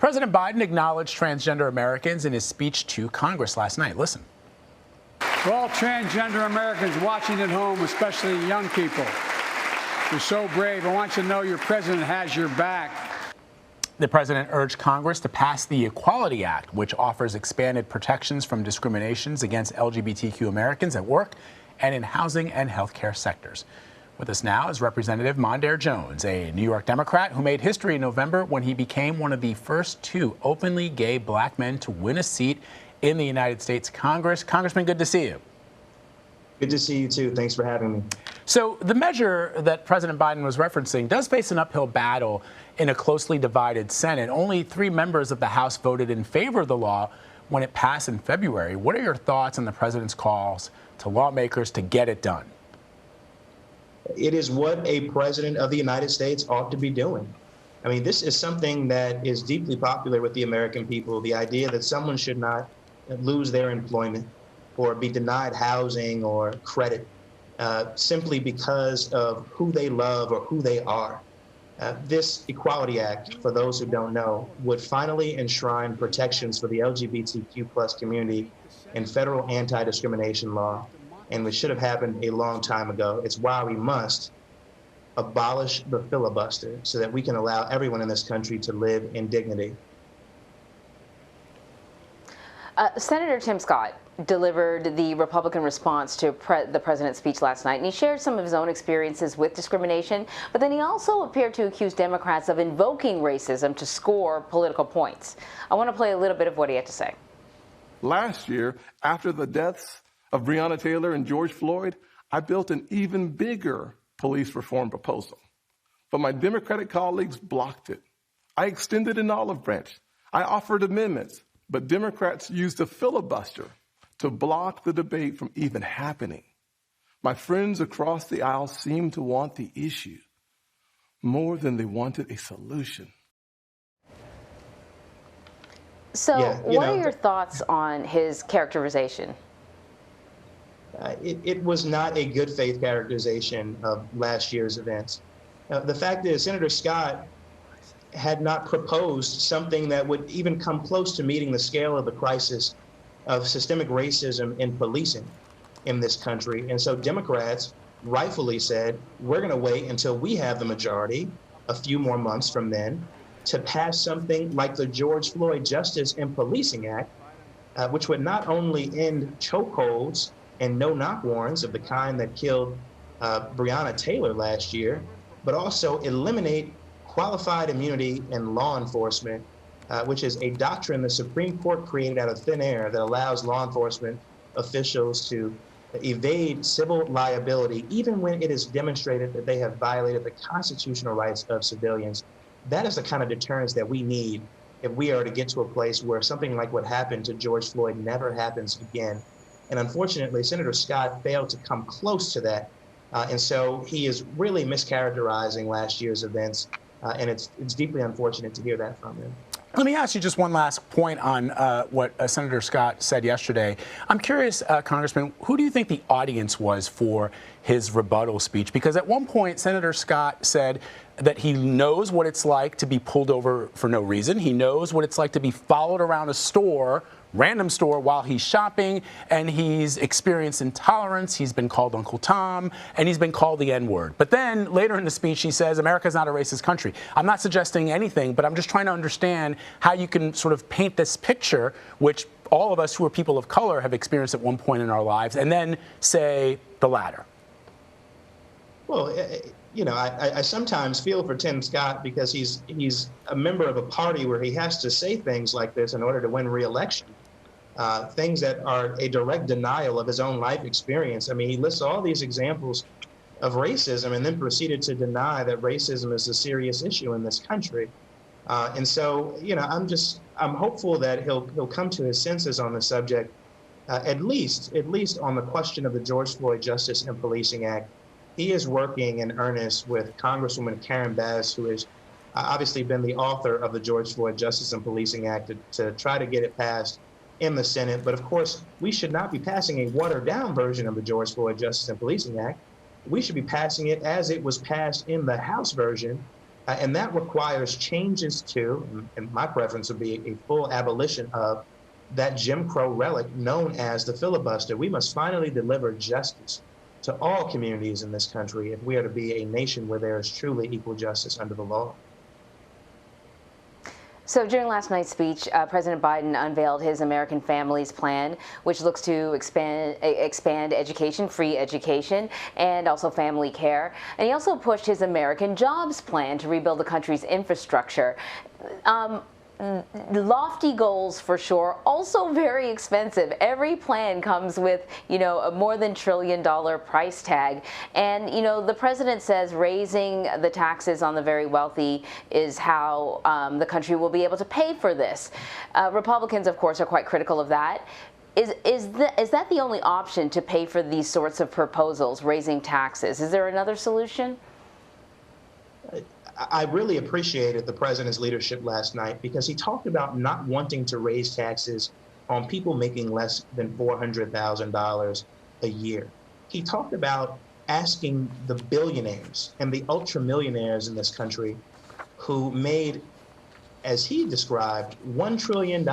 President Biden acknowledged transgender Americans in his speech to Congress last night. Listen. For all transgender Americans watching at home, especially young people, you're so brave. I want you to know your president has your back. The president urged Congress to pass the Equality Act, which offers expanded protections from discriminations against LGBTQ Americans at work and in housing and healthcare sectors. With us now is Representative Mondaire Jones, a New York Democrat who made history in November when he became one of the first 2 openly gay black men to win a seat in the United States Congress. Congressman, good to see you. Good to see you, too. Thanks for having me. So the measure that President Biden was referencing does face an uphill battle in a closely divided Senate. Only 3 members of the House voted in favor of the law when it passed in February. What are your thoughts on the president's calls to lawmakers to get it done? It is what a president of the United States ought to be doing. I mean, this is something that is deeply popular with the American people, the idea that someone should not lose their employment or be denied housing or credit simply because of who they love or who they are. This Equality Act, for those who don't know, would finally enshrine protections for the LGBTQ plus community in federal anti-discrimination law, and which should have happened a long time ago. It's why we must abolish the filibuster so that we can allow everyone in this country to live in dignity. Senator Tim Scott delivered the Republican response to the president's speech last night, and he shared some of his own experiences with discrimination, but then he also appeared to accuse Democrats of invoking racism to score political points. I want to play a little bit of what he had to say. Last year, after the deaths of Breonna Taylor and George Floyd, I built an even bigger police reform proposal, but my Democratic colleagues blocked it. I extended an olive branch. I offered amendments, but Democrats used a filibuster to block the debate from even happening. My friends across the aisle seemed to want the issue more than they wanted a solution. So what are your thoughts on his characterization? It was not a good faith characterization of last year's events. The fact is, Senator Scott had not proposed something that would even come close to meeting the scale of the crisis of systemic racism in policing in this country. And so Democrats rightfully said, we're going to wait until we have the majority, a few more months from then, to pass something like the George Floyd Justice and Policing Act, which would not only end chokeholds and no-knock warrants of the kind that killed Breonna Taylor last year, but also eliminate qualified immunity in law enforcement, which is a doctrine the Supreme Court created out of thin air that allows law enforcement officials to evade civil liability, even when it is demonstrated that they have violated the constitutional rights of civilians. That is the kind of deterrence that we need if we are to get to a place where something like what happened to George Floyd never happens again. And unfortunately, Senator Scott failed to come close to that. And so he is really mischaracterizing last year's events. And it's deeply unfortunate to hear that from him. Let me ask you just one last point on what Senator Scott said yesterday. I'm curious, Congressman, who do you think the audience was for his rebuttal speech? Because at one point, Senator Scott said that he knows what it's like to be pulled over for no reason. He knows what it's like to be followed around a store, random store, while he's shopping, and he's experienced intolerance. He's been called Uncle Tom, and he's been called the N-word. But then later in the speech, he says America's not a racist country. I'm not suggesting anything, but I'm just trying to understand how you can sort of paint this picture, which all of us who are people of color have experienced at one point in our lives, and then say the latter. Well, you know, I sometimes feel for Tim Scott because he's a member of a party where he has to say things like this in order to win re-election. Things that are a direct denial of his own life experience. I mean, he lists all these examples of racism and then proceeded to deny that racism is a serious issue in this country. And so, you know, I'm hopeful that he'll come to his senses on the subject, at least on the question of the George Floyd Justice and Policing Act. He is working in earnest with Congresswoman Karen Bass, who has obviously been the author of the George Floyd Justice and Policing Act, to try to get it passed in the Senate. But of course, we should not be passing a watered down version of the George Floyd Justice and Policing Act. We should be passing it as it was passed in the House version, And that requires changes to, and my preference would be a full abolition of that Jim Crow relic known as the filibuster. We must finally deliver justice to all communities in this country if we are to be a nation where there is truly equal justice under the law. So during last night's speech, President Biden unveiled his American Families Plan, which looks to expand education, free education, and also family care. And he also pushed his American Jobs Plan to rebuild the country's infrastructure. Lofty goals for sure, also very expensive. Every plan comes with, a more than $1 trillion price tag. And, the president says raising the taxes on the very wealthy is how the country will be able to pay for this. Republicans, of course, are quite critical of that. Is that the only option to pay for these sorts of proposals, raising taxes? Is there another solution? I really appreciated the president's leadership last night because he talked about not wanting to raise taxes on people making less than $400,000 a year. He talked about asking the billionaires and the ultra-millionaires in this country who made, as he described, $1 trillion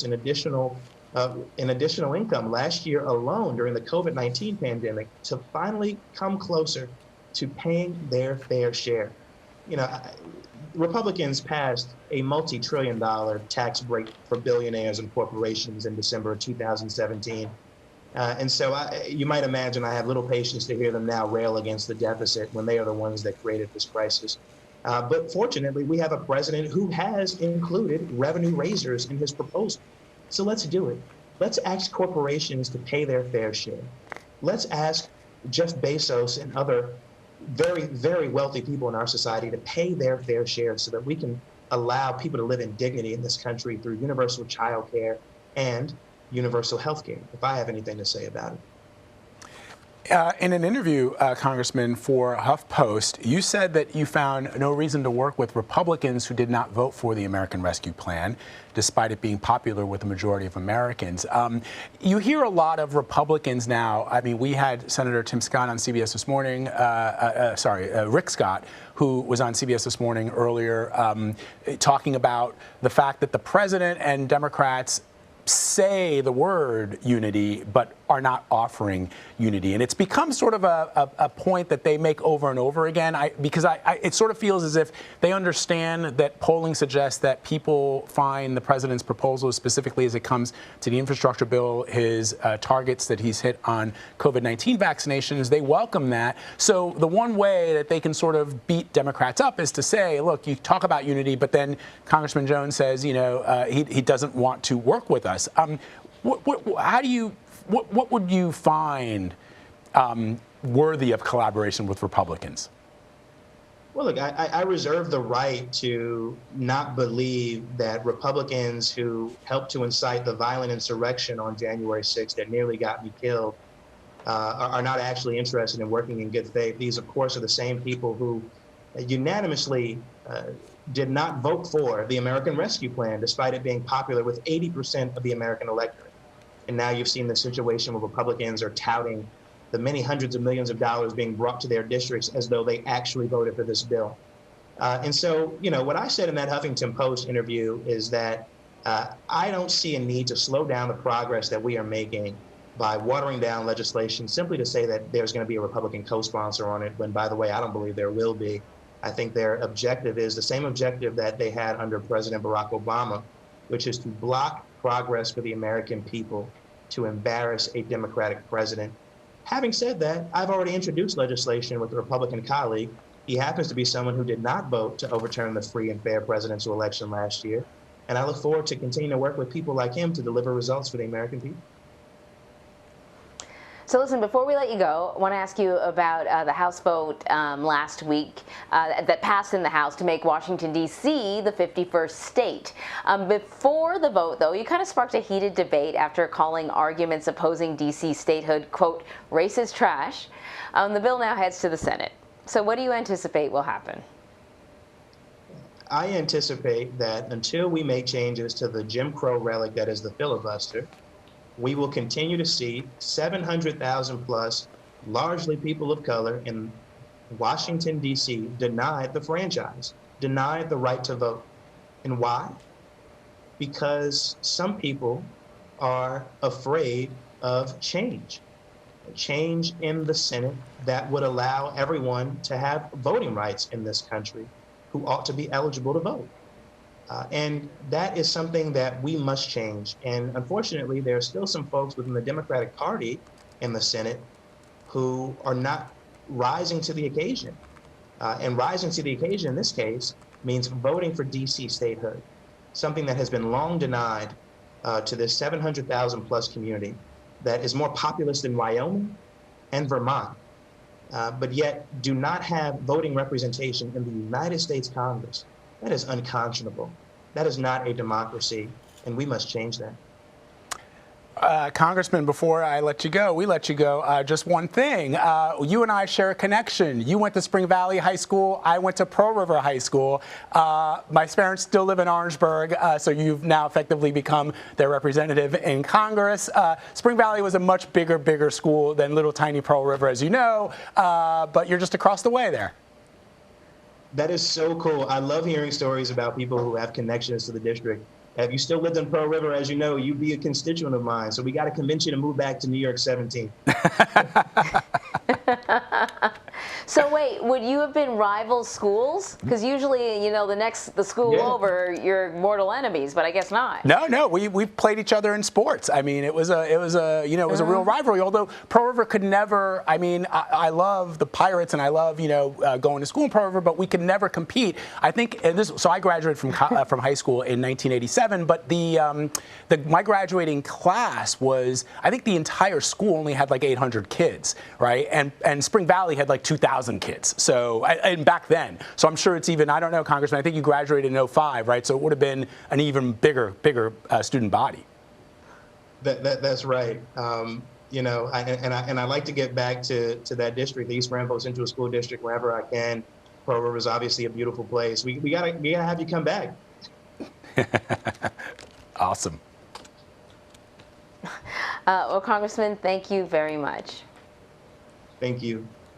in additional income last year alone during the COVID-19 pandemic to finally come closer to paying their fair share. Republicans passed a multi-trillion-dollar tax break for billionaires and corporations in December of 2017. And so you might imagine I have little patience to hear them now rail against the deficit when they are the ones that created this crisis. But fortunately, we have a president who has included revenue raisers in his proposal. So let's do it. Let's ask corporations to pay their fair share. Let's ask Jeff Bezos and other very, very wealthy people in our society to pay their fair share so that we can allow people to live in dignity in this country through universal child care and universal health care, if I have anything to say about it. In an interview, Congressman, for HuffPost, you said that you found no reason to work with Republicans who did not vote for the American Rescue Plan, despite it being popular with the majority of Americans. You hear a lot of Republicans now. I mean, we had Senator Tim Scott on CBS this morning, Rick Scott, who was on CBS this morning earlier, talking about the fact that the president and Democrats say the word unity, but are not offering unity. And it's become sort of a point that they make over and over again, because it sort of feels as if they understand that polling suggests that people find the president's proposals, specifically as it comes to the infrastructure bill, his targets that he's hit on COVID-19 vaccinations, they welcome that. So the one way that they can sort of beat Democrats up is to say, look, you talk about unity, but then Congressman Jones says, he doesn't want to work with us. What would you find worthy of collaboration with Republicans? Well, look, I reserve the right to not believe that Republicans who helped to incite the violent insurrection on January 6th that nearly got me killed are not actually interested in working in good faith. These, of course, are the same people who unanimously did not vote for the American Rescue Plan, despite it being popular with 80% of the American electorate. And now you've seen the situation where Republicans are touting the many hundreds of millions of dollars being brought to their districts as though they actually voted for this bill. And so, what I said in that Huffington Post interview is that I don't see a need to slow down the progress that we are making by watering down legislation simply to say that there's going to be a Republican co-sponsor on it, when, by the way, I don't believe there will be. I think their objective is the same objective that they had under President Barack Obama, which is to block progress for the American people, to embarrass a Democratic president. Having said that, I've already introduced legislation with a Republican colleague. He happens to be someone who did not vote to overturn the free and fair presidential election last year. And I look forward to continuing to work with people like him to deliver results for the American people. So listen, before we let you go, I want to ask you about the House vote last week that passed in the House to make Washington, D.C. the 51st state. Before the vote, though, you kind of sparked a heated debate after calling arguments opposing D.C. statehood, quote, racist trash. The bill now heads to the Senate. So what do you anticipate will happen? I anticipate that until we make changes to the Jim Crow relic that is the filibuster, we will continue to see 700,000 plus, largely people of color in Washington, D.C., denied the franchise. denied the right to vote. And why? Because some people are afraid of change in the Senate that would allow everyone to have voting rights in this country who ought to be eligible to vote. And that is something that we must change. And unfortunately, there are still some folks within the Democratic Party in the Senate who are not rising to the occasion. And rising to the occasion in this case means voting for DC statehood, something that has been long denied to this 700,000 plus community that is more populous than Wyoming and Vermont, but yet do not have voting representation in the United States Congress. That is unconscionable. That is not a democracy, and we must change that. Congressman, before I let you go, just one thing. You and I share a connection. You went to Spring Valley High School. I went to Pearl River High School. My parents still live in Orangeburg, so you've now effectively become their representative in Congress. Spring Valley was a much bigger school than little tiny Pearl River, as you know, but you're just across the way there. That is so cool. I love hearing stories about people who have connections to the district. If you still lived in Pearl River, as you know, you'd be a constituent of mine. So we got to convince you to move back to New York 17. So wait, would you have been rival schools? Because usually, you know, the school over, you're mortal enemies, but I guess not. No, we played each other in sports. I mean, it was a real rivalry. Although Pearl River could never. I mean, I love the Pirates and I love going to school in Pearl River, but we could never compete. I think so. I graduated from high school in 1987, but my graduating class was, I think the entire school only had like 800 kids, right? And Spring Valley had like 2,000 kids. So, and back then. So I'm sure it's even, I don't know, Congressman, I think you graduated in 05, right? So it would have been an even bigger student body. That's right. I like to get back to that district, the East Ramapo Central School District, wherever I can. Pearl River is obviously a beautiful place. We gotta have you come back. Awesome. Well, Congressman, thank you very much. Thank you.